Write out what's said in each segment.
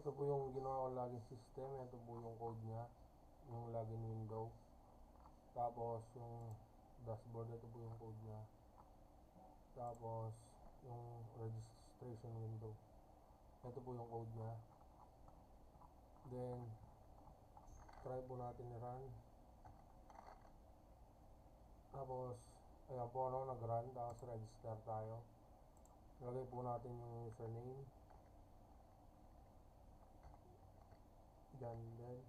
Ito po yung ginawa ko login system. Ito po yung code nya, yung login window. Tapos yung dashboard, ito po yung code nya. Tapos yung registration window, ito po yung code nya. Then try po natin i-run. Tapos ayan po, nag-run. Tapos register tayo. Lagay po natin yung username dyan din.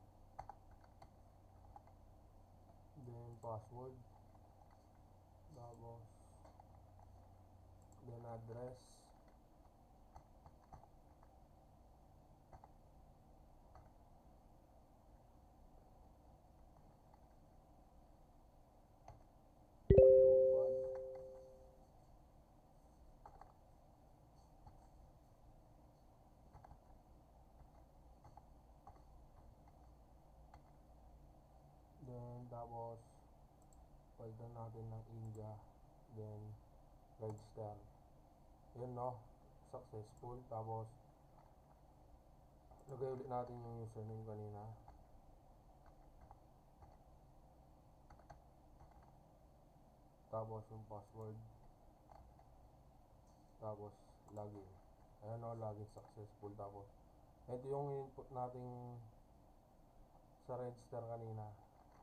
Then password. Tapos then address. Then tapos palitan natin ng India. Then register. Yun, no, successful. Tapos lagay ulit natin yung username kanina. Tapos yung password. Tapos login. Ayan, no, login successful. Tapos ito yung input natin sa register kanina.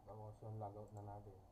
Tapos yung logout na natin.